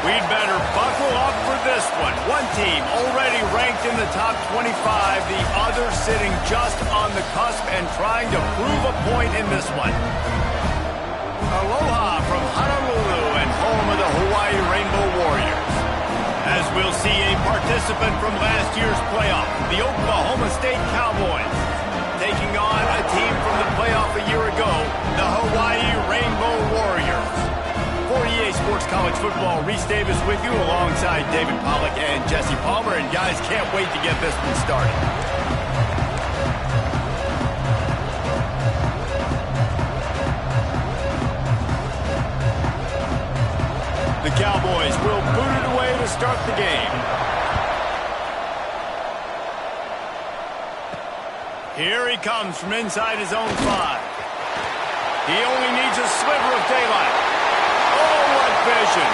We'd better buckle up for this one. One team already ranked in the top 25, the other sitting just on the cusp and trying to prove a point in this one. Aloha from Honolulu and home of the Hawaii Rainbow Warriors. As we'll see a participant from last year's playoff, the Oklahoma State Cowboys, taking on a team from the playoff a year ago, the Hawaii Rainbow Warriors. For EA Sports College Football, Reese Davis with you alongside David Pollack and Jesse Palmer. And guys, can't wait to get this one started. The Cowboys will boot it away to start the game. Here he comes from inside his own 5. He only needs a sliver of daylight. Oh, what vision.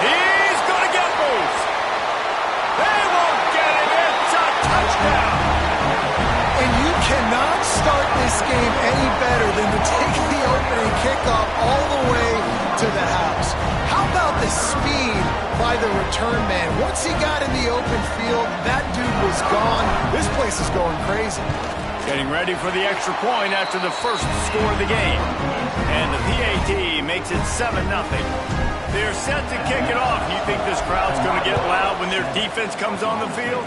He's going to get loose. They won't get it. It's a touchdown. And you cannot start this game any better than to take the opening kickoff all the way to the house. How about the speed by the return man? Once he got in the open field, that dude was gone. This place is going crazy. Getting ready for the extra point after the first score of the game. And the PAT makes it 7-0. They're set to kick it off. You think this crowd's going to get loud when their defense comes on the field?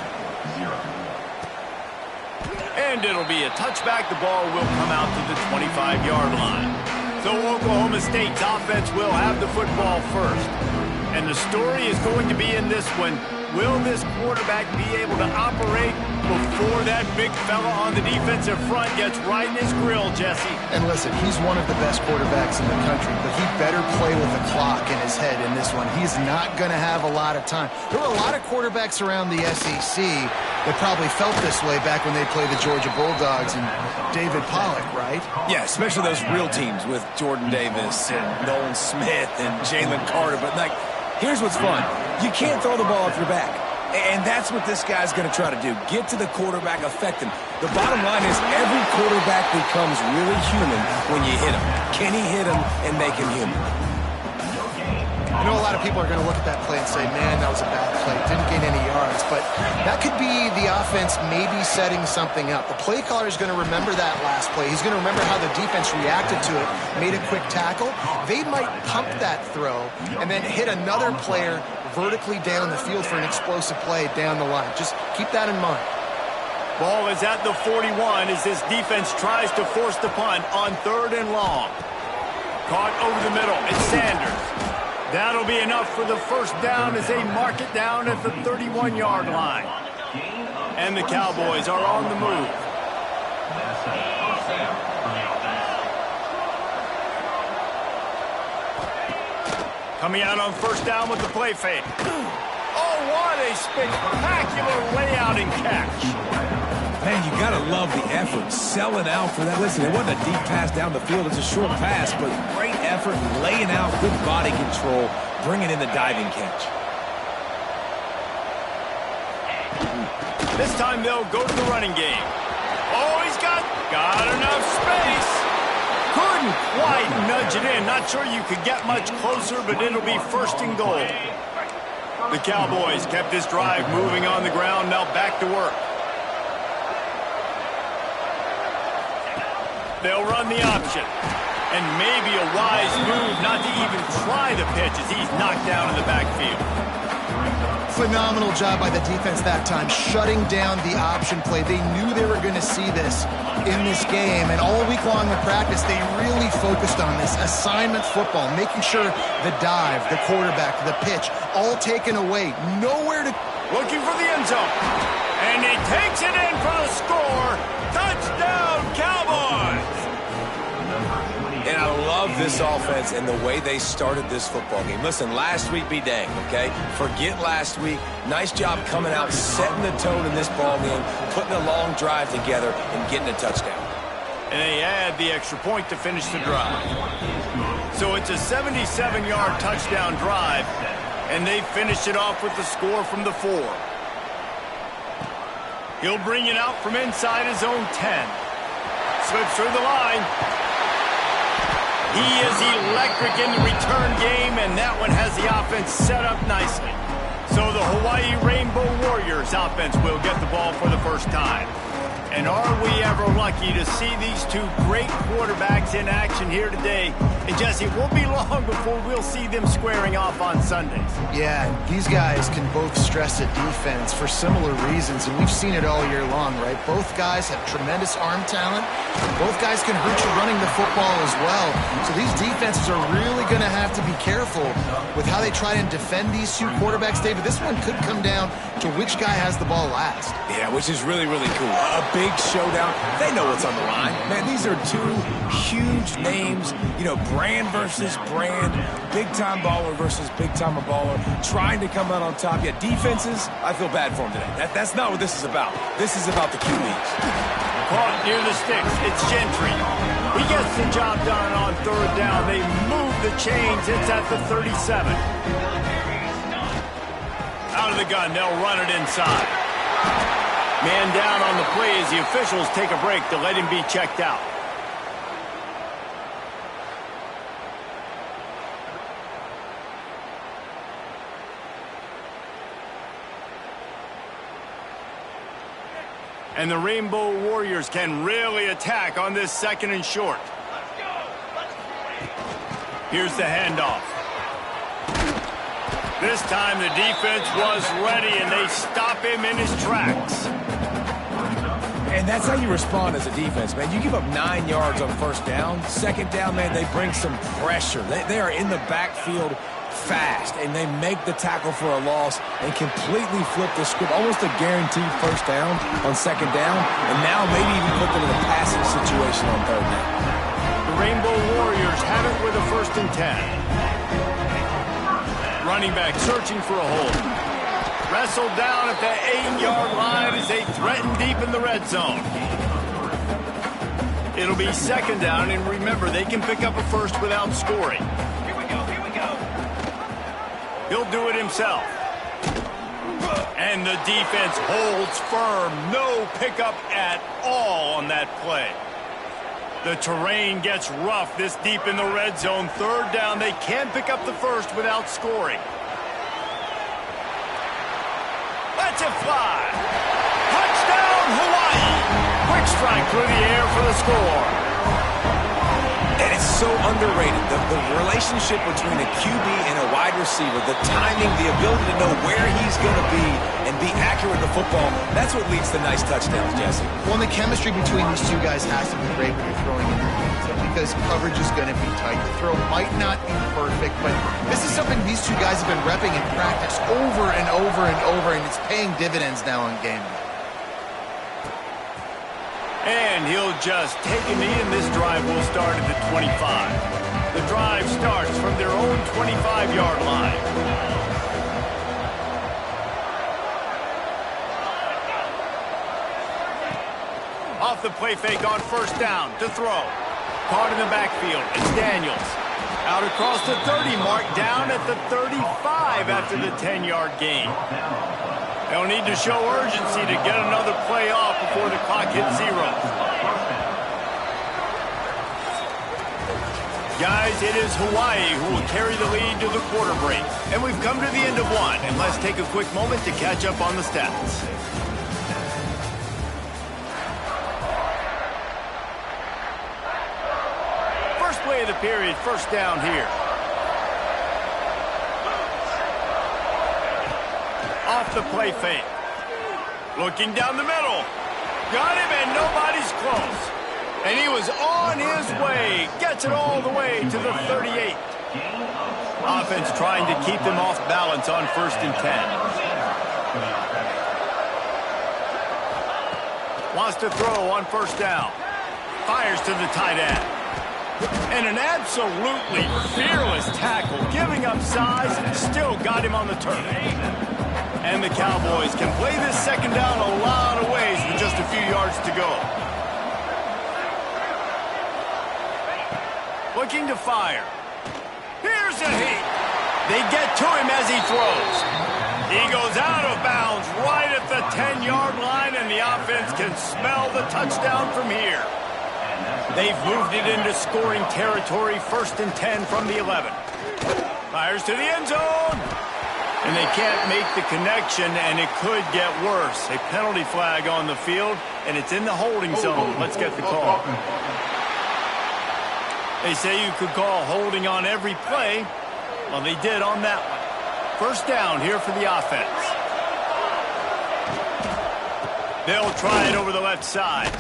And it'll be a touchback. The ball will come out to the 25-yard line. So Oklahoma State's offense will have the football first. And the story is going to be in this one. Will this quarterback be able to operate before that big fella on the defensive front gets right in his grill, Jesse? And listen, he's one of the best quarterbacks in the country, but he better play with the clock in his head in this one. He's not going to have a lot of time. There were a lot of quarterbacks around the SEC that probably felt this way back when they played the Georgia Bulldogs and David Pollack, right? Yeah, especially those real teams with Jordan Davis and Nolan Smith and Jalen Carter. But, like, here's what's fun. You can't throw the ball off your back. And that's what this guy's going to try to do. Get to the quarterback, affect him. The bottom line is every quarterback becomes really human when you hit him. Can he hit him and make him human? I know a lot of people are going to look at that play and say, man, that was a bad play. Didn't gain any yards. But that could be the offense maybe setting something up. The play caller is going to remember that last play. He's going to remember how the defense reacted to it, made a quick tackle. They might pump that throw and then hit another player vertically down the field for an explosive play down the line. Just keep that in mind. Ball is at the 41 as this defense tries to force the punt on 3rd and long. Caught over the middle. It's Sanders. That'll be enough for the first down as they mark it down at the 31-yard line. And the Cowboys are on the move. Coming out on first down with the play fake. Oh, what a spectacular layout and catch. Man, you got to love the effort, selling out for that. Listen, it wasn't a deep pass down the field. It's a short pass, but great effort, laying out, good body control, bringing in the diving catch. This time they'll go to the running game. Oh, he's got enough space. Couldn't quite nudge it in. Not sure you could get much closer, but it'll be 1st and goal. The Cowboys kept this drive moving on the ground. Now back to work. They'll run the option. And maybe a wise move not to even try the pitch as he's knocked down in the backfield. Phenomenal job by the defense that time, shutting down the option play. They knew they were going to see this in this game, and all week long in practice, they really focused on this assignment football, making sure the dive, the quarterback, the pitch, all taken away. Nowhere to... Looking for the end zone. And he takes it in for the score. Touchdown, Cowboys! And I love this offense and the way they started this football game. Listen, last week be dang, okay? Forget last week. Nice job coming out, setting the tone in this ball game, putting a long drive together, and getting a touchdown. And they add the extra point to finish the drive. So it's a 77-yard touchdown drive, and they finish it off with the score from the 4. He'll bring it out from inside his own 10. Slips through the line. He is electric in the return game, and that one has the offense set up nicely. So the Hawaii Rainbow Warriors offense will get the ball for the first time. And are we ever lucky to see these two great quarterbacks in action here today? And Jesse, it won't be long before we'll see them squaring off on Sundays. Yeah, these guys can both stress a defense for similar reasons, and we've seen it all year long, right? Both guys have tremendous arm talent. Both guys can hurt you running the football as well. So these defenses are really going to have to be careful with how they try and defend these two quarterbacks, David. This one could come down to which guy has the ball last. Yeah, which is really, really cool. A big showdown. They know what's on the line. Man, these are two huge names. You know, brand versus brand. Big-time baller versus big-time baller. Trying to come out on top. Yeah, defenses, I feel bad for them today. That's not what this is about. This is about the QBs. Caught near the sticks. It's Gentry. He gets the job done on third down. They move the chains. It's at the 37. Out of the gun. They'll run it inside. Man down on the play as the officials take a break to let him be checked out. And the Rainbow Warriors can really attack on this second and short. Here's the handoff. This time the defense was ready, and they stop him in his tracks. And that's how you respond as a defense, man. You give up 9 yards on first down. Second down, man, they bring some pressure. They are in the backfield fast, and they make the tackle for a loss and completely flip the script. Almost a guaranteed first down on second down, and now maybe even put them in a passing situation on third down. The Rainbow Warriors have it with a 1st and 10. Running back searching for a hole. Wrestled down at the 8-yard line as they threaten deep in the red zone. It'll be second down, and remember, they can pick up a first without scoring. Here we go. He'll do it himself. And the defense holds firm. No pickup at all on that play. The terrain gets rough this deep in the red zone. Third down, they can pick up the first without scoring. Let's it fly. Touchdown, Hawaii. Quick strike through the air for the score. And it's so underrated. The relationship between a QB and a wide receiver, the timing, the ability to know where he's going to be and be accurate with the football, that's what leads to nice touchdowns, Jesse. Well, the chemistry between these two guys has to be great when you're throwing in because coverage is going to be tight. The throw might not be perfect, but this is something these two guys have been repping in practice over and over and over, and it's paying dividends now in game. And he'll just take a knee, and this drive will start at the 25. The drive starts from their own 25-yard line. Off the play fake on first down to throw. Caught in the backfield. It's Daniels. Out across the 30 mark, down at the 35 after the 10-yard gain. They'll need to show urgency to get another play off before the clock hits 0. Guys, it is Hawaii who will carry the lead to the quarter break. And we've come to the end of one, and let's take a quick moment to catch up on the stats. First play of the period, first down here. Off the play fake. Looking down the middle. Got him, and nobody's close. And he was on his way. Gets it all the way to the 38. Offense trying to keep them off balance on 1st and 10. Wants to throw on first down. Fires to the tight end. And an absolutely fearless tackle. Giving up size and still got him on the turf. And the Cowboys can play this second down a lot of ways with just a few yards to go. Looking to fire. Here's a heat. They get to him as he throws. He goes out of bounds right at the 10-yard line, and the offense can smell the touchdown from here. They've moved it into scoring territory, 1st and 10 from the 11. Fires to the end zone. And they can't make the connection, and it could get worse. A penalty flag on the field, and it's in the holding zone. Let's get the call. They say you could call holding on every play. Well, they did on that one. 1st down here for the offense. They'll try it over the left side.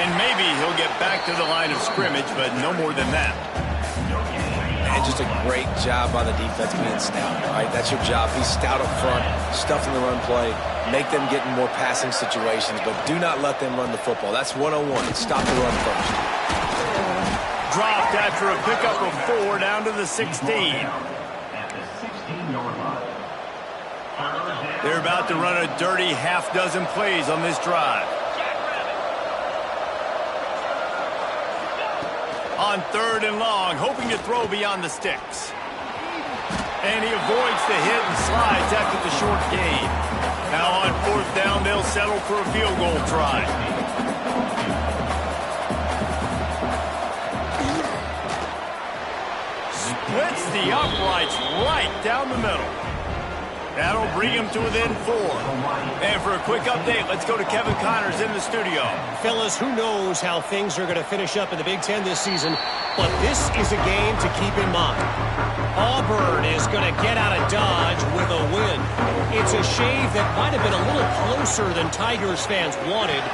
And maybe he'll get back to the line of scrimmage, but no more than that. And just a great job by the defense being stout, right? That's your job. Be stout up front, stuff in the run play, make them get in more passing situations, but do not let them run the football. That's 101. Stop the run first. Dropped after a pickup of 4 down to the 16. They're about to run a dirty half-dozen plays on this drive. On 3rd and long, hoping to throw beyond the sticks. And he avoids the hit and slides after the short gain. Now on 4th down, they'll settle for a field goal try. Splits the uprights right down the middle. That'll bring him to within 4. And for a quick update, let's go to Kevin Connors in the studio. Fellas, who knows how things are going to finish up in the Big Ten this season, but this is a game to keep in mind. Auburn is going to get out of Dodge with a win. It's a shave that might have been a little closer than Tigers fans wanted,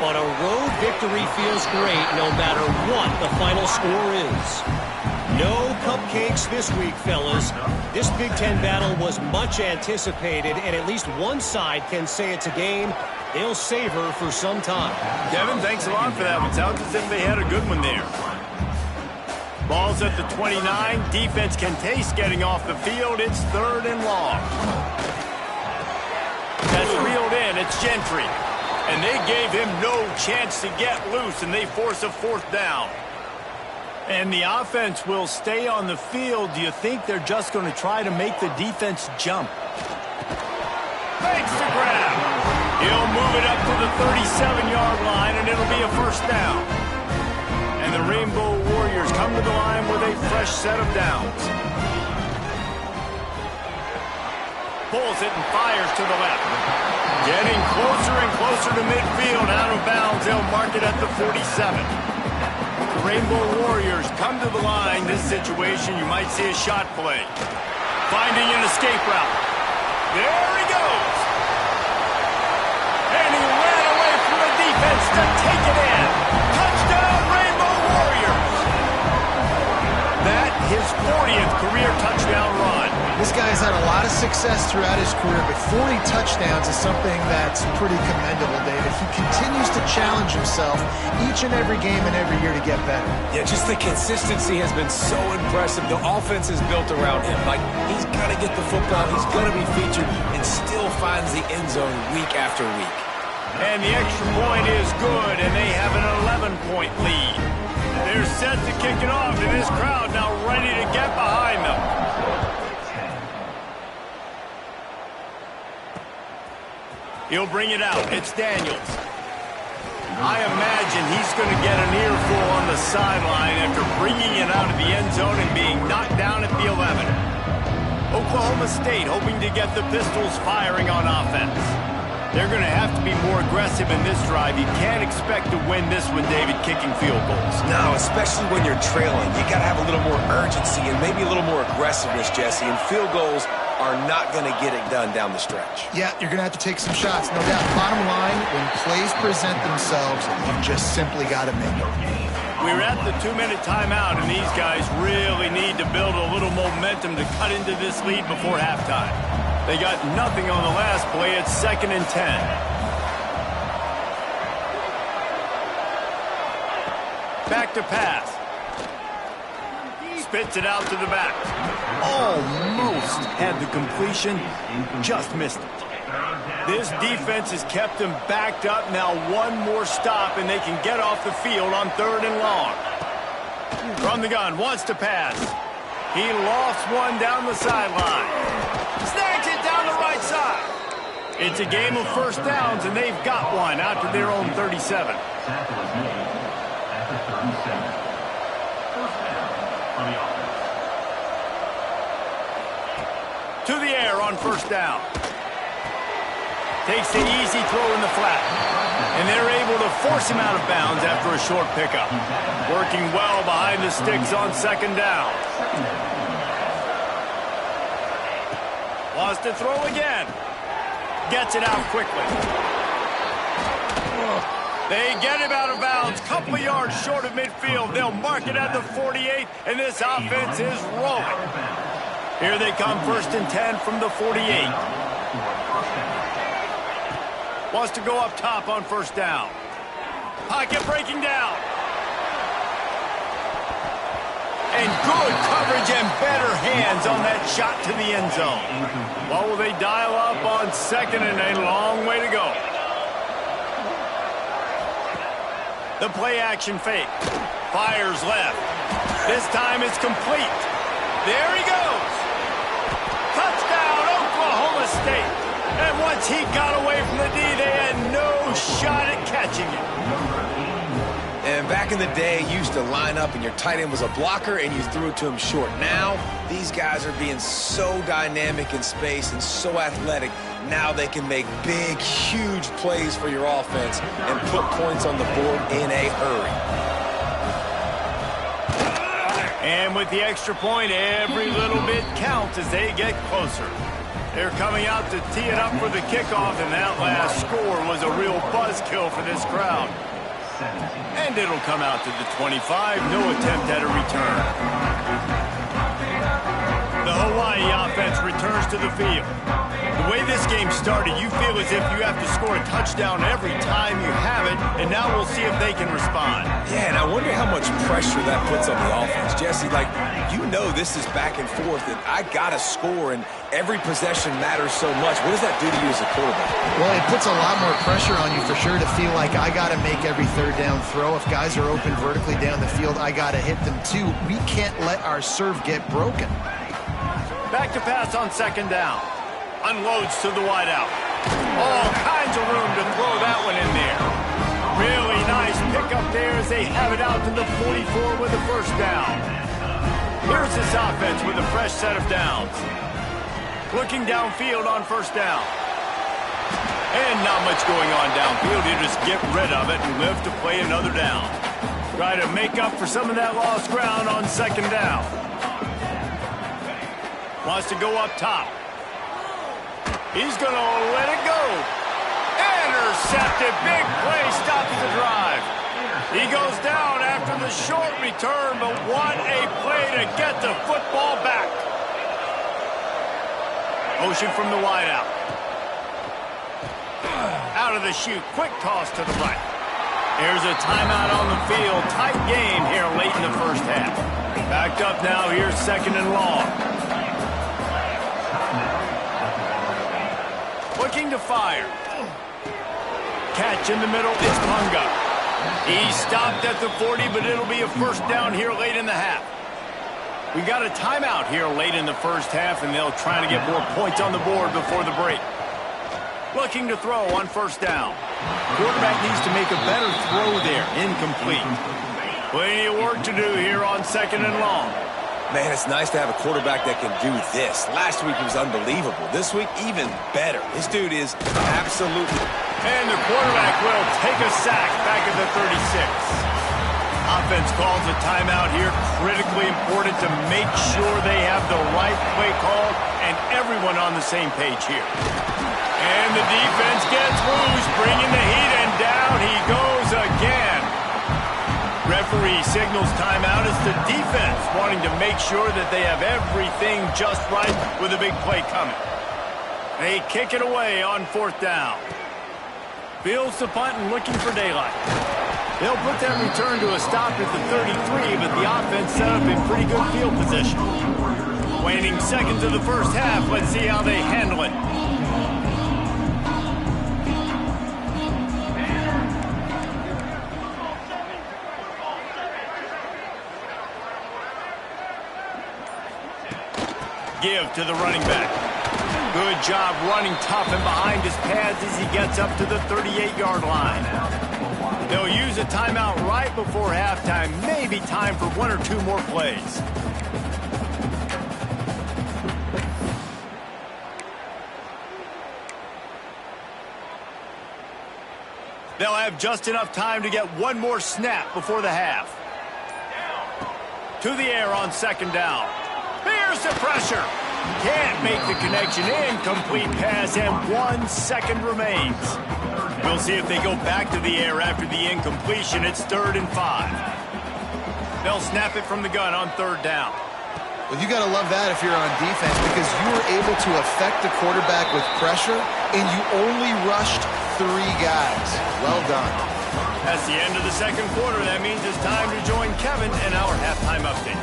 but a road victory feels great no matter what the final score is. No cupcakes this week, fellas. This Big Ten battle was much anticipated, and at least one side can say it's a game they'll savor for some time. Kevin, thanks a lot for that one. Sounds as if they had a good one there. Ball's at the 29. Defense can taste getting off the field. It's 3rd and long. That's reeled in. It's Gentry. And they gave him no chance to get loose, and they force a 4th down. And the offense will stay on the field. Do you think they're just going to try to make the defense jump? Makes the grab. He'll move it up to the 37-yard line, and it'll be a 1st down. And the Rainbow Warriors come to the line with a fresh set of downs. Pulls it and fires to the left. Getting closer and closer to midfield. Out of bounds. They'll mark it at the 47. Rainbow Warriors come to the line. This situation, you might see a shot play. Finding an escape route. There he goes. And he ran away from the defense to take it in. Touchdown, Rainbow Warriors. That his 40th career touchdown run. This guy's had a lot of success throughout his career, but 40 touchdowns is something that's pretty commendable, David. He continues to challenge himself each and every game and every year to get better. Yeah, just the consistency has been so impressive. The offense is built around him. Like, he's got to get the football, he's going to be featured, and still finds the end zone week after week. And the extra point is good, and they have an 11-point lead. They're set to kick it off, and this crowd now ready to get behind them. He'll bring it out. It's Daniels. I imagine he's going to get an earful on the sideline after bringing it out of the end zone and being knocked down at the 11. Oklahoma State hoping to get the Pistols firing on offense. They're going to have to be more aggressive in this drive. You can't expect to win this one, David, kicking field goals. No, especially when you're trailing. You got to have a little more urgency and maybe a little more aggressiveness, Jesse. And field goals are not going to get it done down the stretch. Yeah, you're going to have to take some shots, no doubt. Bottom line, when plays present themselves, you just simply got to make it. We're at the 2-minute timeout, and these guys really need to build a little momentum to cut into this lead before halftime. They got nothing on the last play. It's 2nd and 10. Back to pass. Spits it out to the back. Almost had the completion. Just missed it. This defense has kept them backed up. Now one more stop, and they can get off the field on 3rd and long. From the gun, wants to pass. He lofts one down the sideline. Snags it down the right side. It's a game of 1st downs, and they've got one out to their own 37. To the air on first down. Takes the easy throw in the flat. And they're able to force him out of bounds after a short pickup. Working well behind the sticks on second down. Wants to throw again. Gets it out quickly. They get him out of bounds. Couple of yards short of midfield. They'll mark it at the 48, and this offense is rolling. Here they come, 1st and 10 from the 48. Wants to go up top on first down. Pocket breaking down. And good coverage and better hands on that shot to the end zone. What will they dial up on second and a long way to go? The play action fake. Fires left. This time it's complete. There he goes. Touchdown, Oklahoma State. And once he got away from the D, they had no shot at catching it. And back in the day, you used to line up and your tight end was a blocker and you threw it to him short. Now, these guys are being so dynamic in space and so athletic. Now they can make big, huge plays for your offense and put points on the board in a hurry. And with the extra point, every little bit counts as they get closer. They're coming out to tee it up for the kickoff, and that last score was a real buzzkill for this crowd. And it'll come out to the 25. No attempt at a return. The Hawaii offense returns to the field. The way this game started, you feel as if you have to score a touchdown every time you have it, and now we'll see if they can respond. Yeah, and I wonder how much pressure that puts on the offense. Jesse, like, you know this is back and forth, and I got to score, and every possession matters so much. What does that do to you as a quarterback? Well, it puts a lot more pressure on you for sure to feel like I got to make every third down throw. If guys are open vertically down the field, I got to hit them too. We can't let our serve get broken. Back to pass on second down. Unloads to the wideout. All kinds of room to throw that one in there. Really nice pickup there as they have it out to the 44 with the first down. Here's this offense with a fresh set of downs. Looking downfield on first down. And not much going on downfield. You just get rid of it and live to play another down. Try to make up for some of that lost ground on second down. Wants to go up top. He's going to let it go. Intercepted. Big play stops the drive. He goes down after the short return, but what a play to get the football back. Motion from the wideout. Out of the chute. Quick toss to the right. Here's a timeout on the field. Tight game here late in the first half. Backed up now. Here's second and long. Looking to fire. Catch in the middle. It's Punga. He stopped at the 40, but it'll be a first down here late in the half. We got a timeout here late in the first half, and they'll try to get more points on the board before the break. Looking to throw on first down. Quarterback needs to make a better throw there. Incomplete. Plenty of work to do here on second and long. Man, it's nice to have a quarterback that can do this. Last week he was unbelievable. This week, even better. This dude is absolutely... And the quarterback will take a sack back at the 36. Offense calls a timeout here. Critically important to make sure they have the right play call and everyone on the same page here. And the defense gets loose, bringing the heat, and down he goes again. Referee signals timeout. It's the defense wanting to make sure that they have everything just right with a big play coming. They kick it away on fourth down. Fields the punt and looking for daylight. They'll put that return to a stop at the 33, but the offense set up in pretty good field position. Waning seconds of the first half. Let's see how they handle it. Give to the running back. Good job running tough and behind his pads as he gets up to the 38-yard line. They'll use a timeout right before halftime. Maybe time for one or two more plays. They'll have just enough time to get one more snap before the half. To the air on second down. Here's the pressure. Can't make the connection. Incomplete pass, and 1 second remains. We'll see if they go back to the air after the incompletion. It's 3rd and 5. They'll snap it from the gun on 3rd down. Well, you got to love that if you're on defense, because you were able to affect the quarterback with pressure, and you only rushed 3 guys. Well done. That's the end of the second quarter. That means it's time to join Kevin in our halftime update.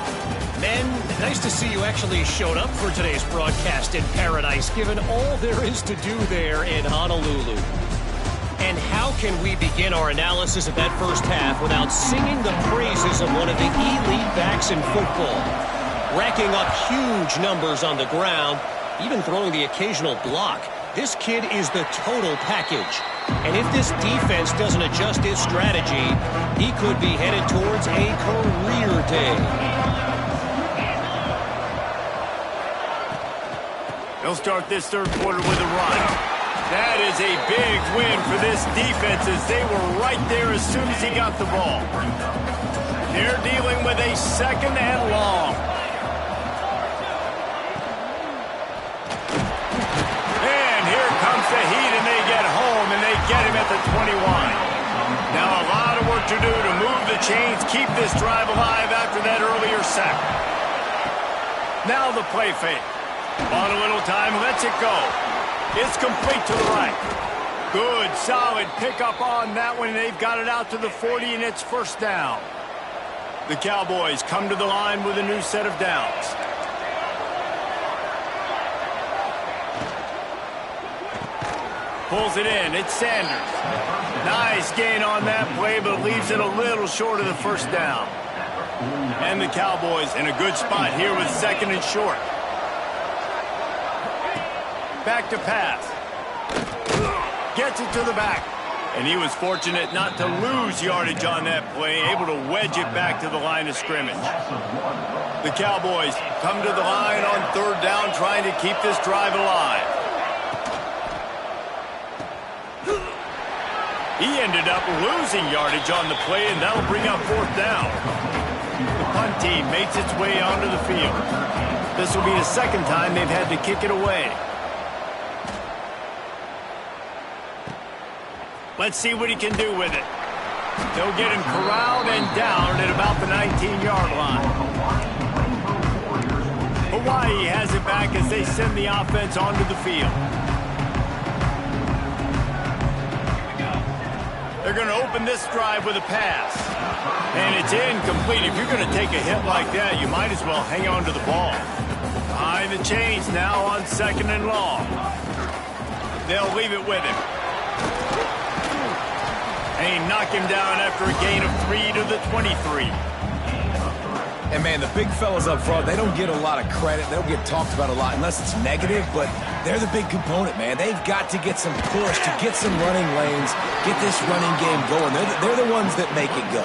Men, nice to see you actually showed up for today's broadcast in paradise, given all there is to do there in Honolulu. And how can we begin our analysis of that first half without singing the praises of one of the elite backs in football? Racking up huge numbers on the ground, even throwing the occasional block. This kid is the total package. And if this defense doesn't adjust its strategy, he could be headed towards a career day. They'll start this third quarter with a run. That is a big win for this defense, as they were right there as soon as he got the ball. They're dealing with a 2nd and long. And here comes the heat, and they get home, and they get him at the 21. Now a lot of work to do to move the chains, keep this drive alive after that earlier sack. Now the play fake. On a little time, lets it go. It's complete to the right. Good, solid pickup on that one. They've got it out to the 40, and it's 1st down. The Cowboys come to the line with a new set of downs. Pulls it in. It's Sanders. Nice gain on that play, but leaves it a little short of the 1st down. And the Cowboys in a good spot here with 2nd and short. Back to pass. Gets it to the back. And he was fortunate not to lose yardage on that play, able to wedge it back to the line of scrimmage. The Cowboys come to the line on 3rd down, trying to keep this drive alive. He ended up losing yardage on the play, and that'll bring up 4th down. The punt team makes its way onto the field. This will be the 2nd time they've had to kick it away. Let's see what he can do with it. They'll get him corralled and down at about the 19-yard line. Hawaii has it back as they send the offense onto the field. They're going to open this drive with a pass. And it's incomplete. If you're going to take a hit like that, you might as well hang on to the ball. Behind the chains now on 2nd and long. They'll leave it with him. And he knocked him down after a gain of 3 to the 23. And, man, the big fellas up front, they don't get a lot of credit. They don't get talked about a lot unless it's negative, but they're the big component, man. They've got to get some push, to get some running lanes, get this running game going. They're the ones that make it go.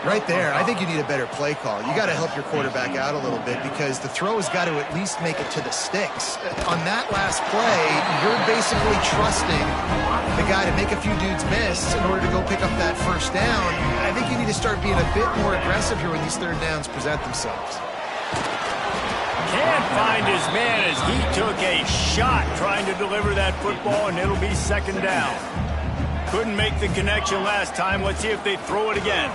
Right there, I think you need a better play call. You got to help your quarterback out a little bit, because the throw has got to at least make it to the sticks. On that last play, you're basically trusting the guy to make a few dudes miss in order to go pick up that 1st down. I think you need to start being a bit more aggressive here when these 3rd downs present themselves. Can't find his man as he took a shot trying to deliver that football, and it'll be 2nd down. Couldn't make the connection last time. Let's see if they throw it again.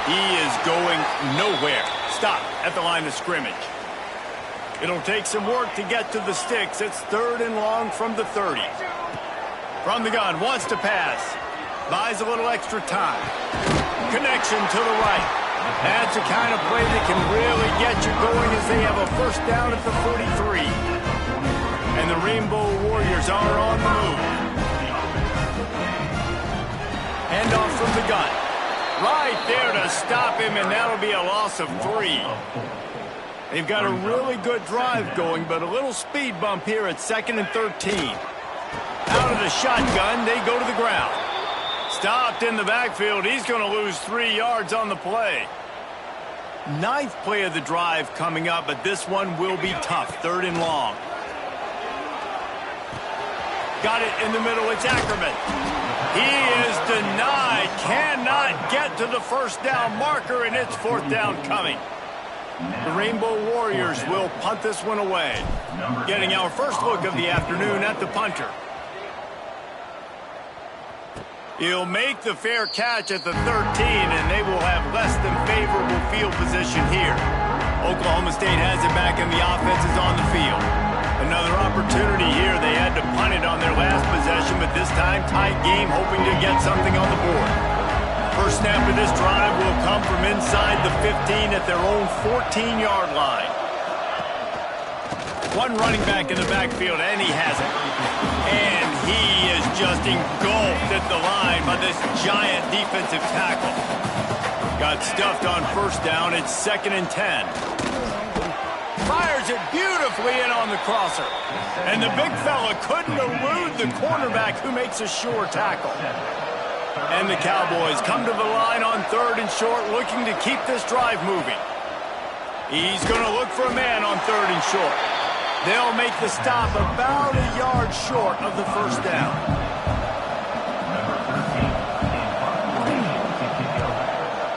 He is going nowhere. Stop at the line of scrimmage. It'll take some work to get to the sticks. It's 3rd and long from the 30. From the gun, wants to pass. Buys a little extra time. Connection to the right. That's the kind of play that can really get you going, as they have a 1st down at the 43. And the Rainbow Warriors are on the move. Hand off from the gun. Right there to stop him, and that'll be a loss of 3. They've got a really good drive going, but a little speed bump here at 2nd and 13. Out of the shotgun, they go to the ground. Stopped in the backfield. He's going to lose 3 yards on the play. 9th play of the drive coming up, but this one will be tough. 3rd and long. Got it in the middle. It's Ackerman. He is denied. Cannot get to the first down marker, and it's fourth down coming. The Rainbow Warriors will punt this one away. Getting our first look of the afternoon at the punter. He'll make the fair catch at the 13, and they will have less than favorable field position here. Oklahoma State has it back, and the offense is on the field. Another opportunity here. They had to punt it on their last possession, but this time tight game, hoping to get something on the board. First snap of this drive will come from inside the 15 at their own 14-yard line. One running back in the backfield, and he has it. And he is just engulfed at the line by this giant defensive tackle. Got stuffed on first down. It's 2nd and 10. Fires it beautifully in on the crosser. And the big fella couldn't elude the cornerback who makes a sure tackle. And the Cowboys come to the line on 3rd and short, looking to keep this drive moving. He's going to look for a man on 3rd and short. They'll make the stop about a yard short of the first down.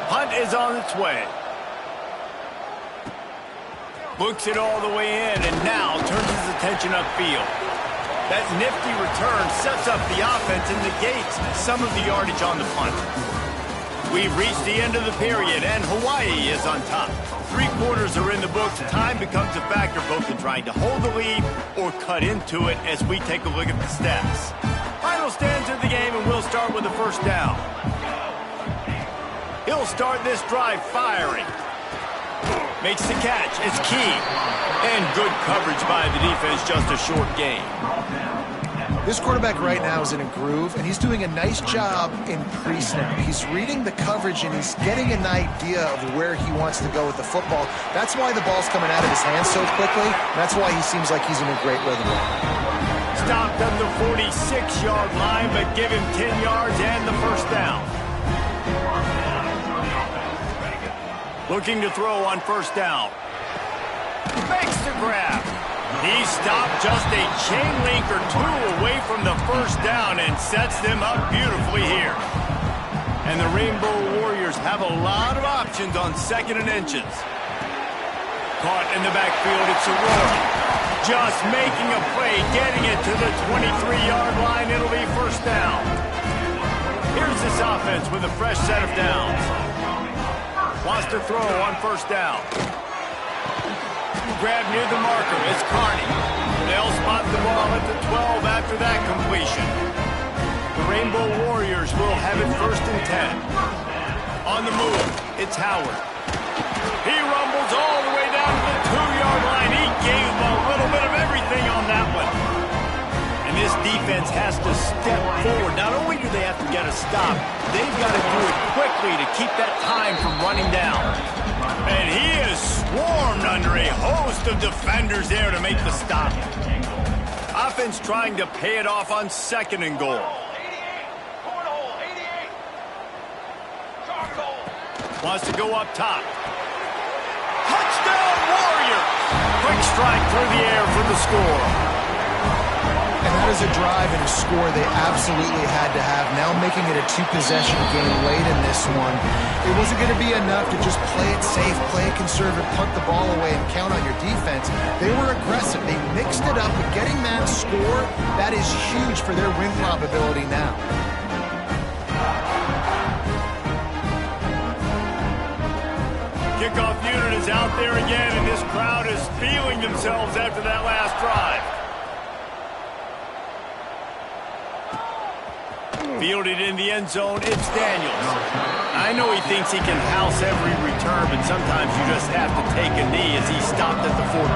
Hunt is on its way. Looks it all the way in, and now turns his attention upfield. That nifty return sets up the offense and negates some of the yardage on the punt. We've reached the end of the period, and Hawaii is on top. 3 quarters are in the books. Time becomes a factor both in trying to hold the lead or cut into it as we take a look at the stats. Final stands of the game, and we'll start with the first down. He'll start this drive firing. Makes the catch. It's key. And good coverage by the defense, just a short gain. This quarterback right now is in a groove, and he's doing a nice job in pre-snap. He's reading the coverage, and he's getting an idea of where he wants to go with the football. That's why the ball's coming out of his hands so quickly. That's why he seems like he's in a great rhythm. Stopped at the 46-yard line, but give him 10 yards and the first down. Looking to throw on first down. Makes the grab. He stopped just a chain link or 2 away from the first down and sets them up beautifully here. And the Rainbow Warriors have a lot of options on 2nd and inches. Caught in the backfield, it's Aurora. Just making a play, getting it to the 23-yard line. It'll be first down. Here's this offense with a fresh set of downs. Wants to throw on first down. Grab near the marker. It's Carney. They'll spot the ball at the 12 after that completion. The Rainbow Warriors will have it 1st and 10. On the move, it's Howard. He rumbles all the way down to the 2-yard line. He gave a little bit of everything on that one. And this defense has to step forward. Not only do they have to get a stop, they've got to do it quickly to keep that time from running down. And he is swarmed under a host of defenders there to make the stop. Offense trying to pay it off on 2nd and goal. Wants to go up top. Touchdown Warriors! Quick strike through the air for the score. And that is a drive and a score they absolutely had to have. Now making it a 2-possession game late in this one. It wasn't going to be enough to just play it safe, play it conservative, punt the ball away, and count on your defense. They were aggressive. They mixed it up, but getting that score, that is huge for their win probability now. Kickoff unit is out there again, and this crowd is feeling themselves after that last drive. Fielded in the end zone, it's Daniels. I know he thinks he can house every return, but sometimes you just have to take a knee as he stopped at the 14.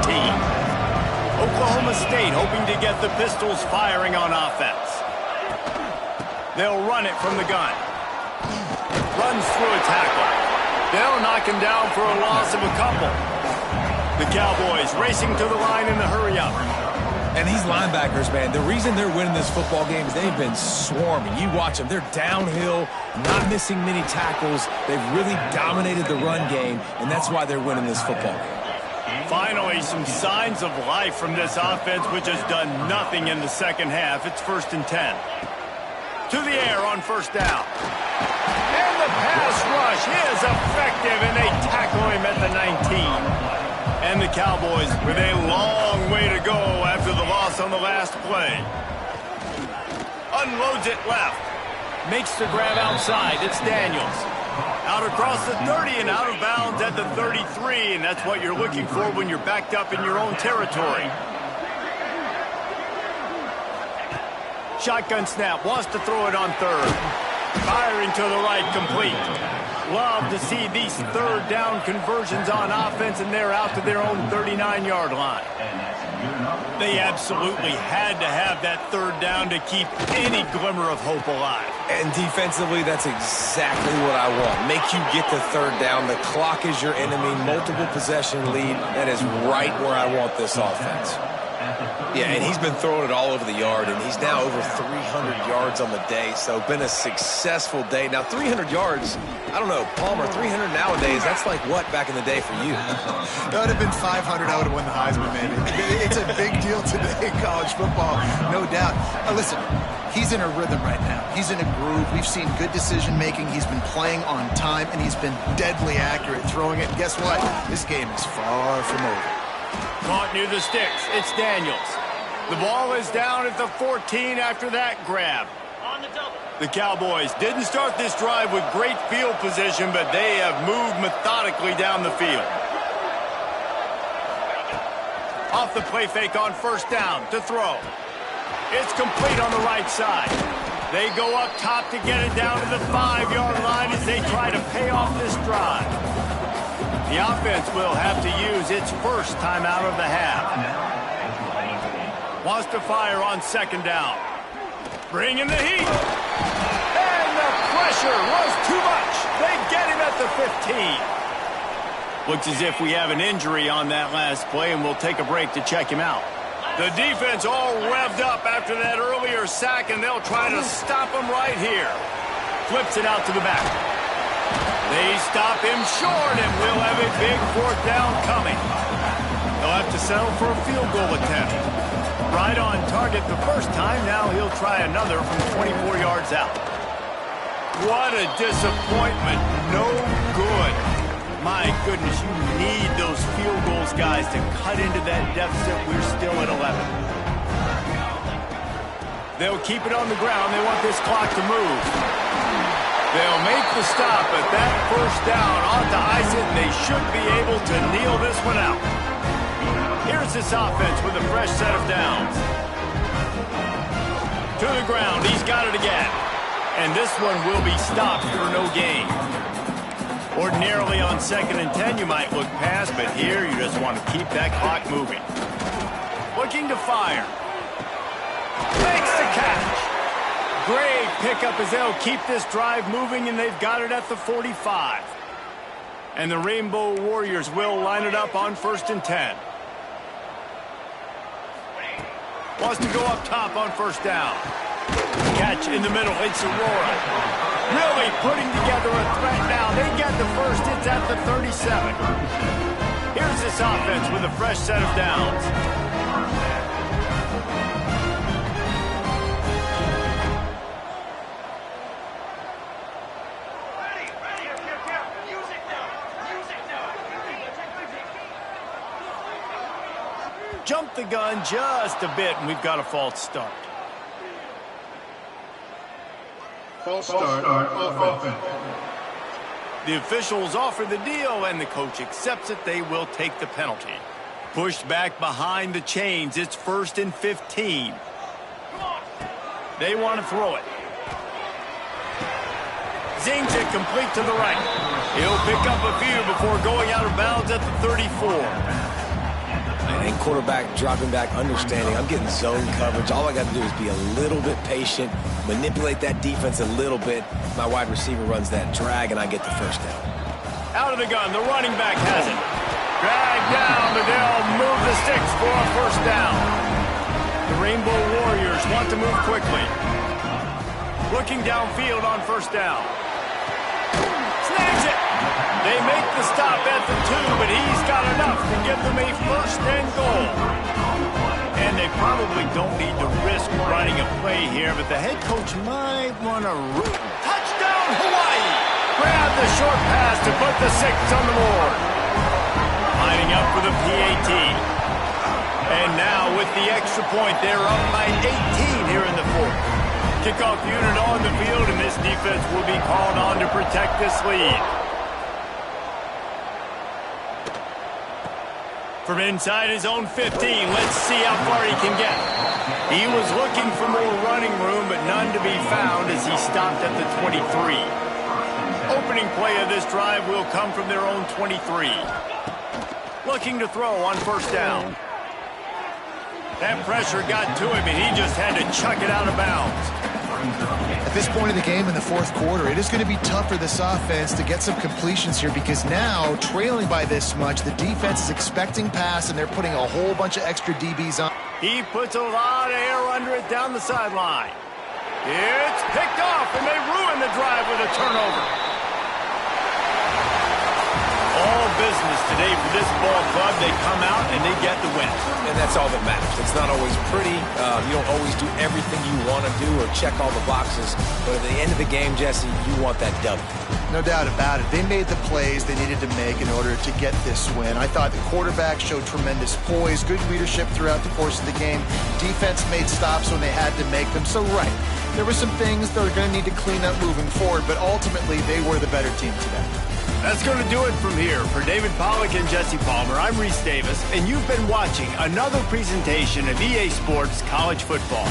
Oklahoma State hoping to get the Pistols firing on offense. They'll run it from the gun. Runs through a tackle. They'll knock him down for a loss of a couple. The Cowboys racing to the line in the hurry-up. And these linebackers, man, the reason they're winning this football game is they've been swarming. You watch them. They're downhill, not missing many tackles. They've really dominated the run game, and that's why they're winning this football game. Finally, some signs of life from this offense, which has done nothing in the second half. It's 1st and 10. To the air on 1st down. And the pass rush is effective, and they tackle him at the 19. And the Cowboys with a long way to go after the loss on the last play. Unloads it left. Makes the grab outside. It's Daniels. Out across the 30 and out of bounds at the 33, and that's what you're looking for when you're backed up in your own territory. Shotgun snap, wants to throw it on 3rd. Firing to the right, complete. Love to see these 3rd down conversions on offense, and they're out to their own 39-yard line. They absolutely had to have that 3rd down to keep any glimmer of hope alive. And defensively, that's exactly what I want. Make you get the 3rd down. The clock is your enemy. Multiple possession lead. That is right where I want this offense. Yeah, and he's been throwing it all over the yard, and he's now over 300 yards on the day, so been a successful day. Now, 300 yards, I don't know, Palmer, 300 nowadays, that's like what back in the day for you? That would have been 500. I would have won the Heisman, maybe. It's a big deal today in college football, no doubt. Listen, he's in a rhythm right now. He's in a groove. We've seen good decision-making. He's been playing on time, and he's been deadly accurate throwing it. And guess what? This game is far from over. Caught near the sticks. It's Daniels. The ball is down at the 14 after that grab. On the double. The Cowboys didn't start this drive with great field position, but they have moved methodically down the field. Off the play fake on 1st down to throw. It's complete on the right side. They go up top to get it down to the 5-yard line as they try to pay off this drive. The offense will have to use its first timeout of the half. Wants to fire on 2nd down. Bring in the heat. And the pressure was too much. They get him at the 15. Looks as if we have an injury on that last play, and we'll take a break to check him out. The defense all revved up after that earlier sack, and they'll try to stop him right here. Flips it out to the back. They stop him short, and we'll have a big 4th down coming. They'll have to settle for a field goal attempt. Right on target the first time. Now he'll try another from 24 yards out. What a disappointment. No good. My goodness, you need those field goals, guys, to cut into that deficit. We're still at 11. They'll keep it on the ground. They want this clock to move. They'll make the stop, but that 1st down ought to ice it, and they should be able to kneel this one out. Here's this offense with a fresh set of downs. To the ground, he's got it again. And this one will be stopped for no gain. Ordinarily on 2nd and 10, you might look past, but here you just want to keep that clock moving. Looking to fire. Makes the catch. Great pickup as they'll keep this drive moving, and they've got it at the 45. And the Rainbow Warriors will line it up on 1st and 10. Wants to go up top on 1st down. Catch in the middle. It's Aurora. Really putting together a threat now. They get the first. It's at the 37. Here's this offense with a fresh set of downs. Jump the gun just a bit, and we've got a false start. False start, offense. The officials offer the deal, and the coach accepts it. They will take the penalty. Pushed back behind the chains. It's 1st and 15. They want to throw it. Zings it complete to the right. He'll pick up a few before going out of bounds at the 34. And quarterback dropping back, understanding I'm getting zone coverage. All I got to do is be a little bit patient, manipulate that defense a little bit. My wide receiver runs that drag, and I get the 1st down. Out of the gun, the running back has it. Dragged down, but they'll move the sticks for a 1st down. The Rainbow Warriors want to move quickly. Looking downfield on 1st down. Snags it. They make the stop at the 2, but he's got enough to give them a first and goal. And they probably don't need to risk running a play here, but the head coach might want to root. Touchdown, Hawaii! Grab the short pass to put the 6 on the board. Lining up for the PAT. And now with the extra point, they're up by 18 here in the 4th. Kickoff unit on the field, and this defense will be called on to protect this lead. From inside his own 15, let's see how far he can get. He was looking for more running room, but none to be found as he stopped at the 23. Opening play of this drive will come from their own 23. Looking to throw on first down. That pressure got to him, and he just had to chuck it out of bounds. At this point in the game in the 4th quarter, it is going to be tough for this offense to get some completions here because now, trailing by this much, the defense is expecting pass, and they're putting a whole bunch of extra DBs on. He puts a lot of air under it down the sideline. It's picked off, and they ruin the drive with a turnover. All business today for this ball club. They come out and they get the win. And that's all that matters. It's not always pretty. You don't always do everything you want to do or check all the boxes. But at the end of the game, Jesse, you want that W. No doubt about it. They made the plays they needed to make in order to get this win. I thought the quarterback showed tremendous poise, good leadership throughout the course of the game. Defense made stops when they had to make them. So, right, there were some things they're going to need to clean up moving forward, but ultimately they were the better team today. That's going to do it from here. For David Pollack and Jesse Palmer, I'm Reese Davis, and you've been watching another presentation of EA Sports College Football.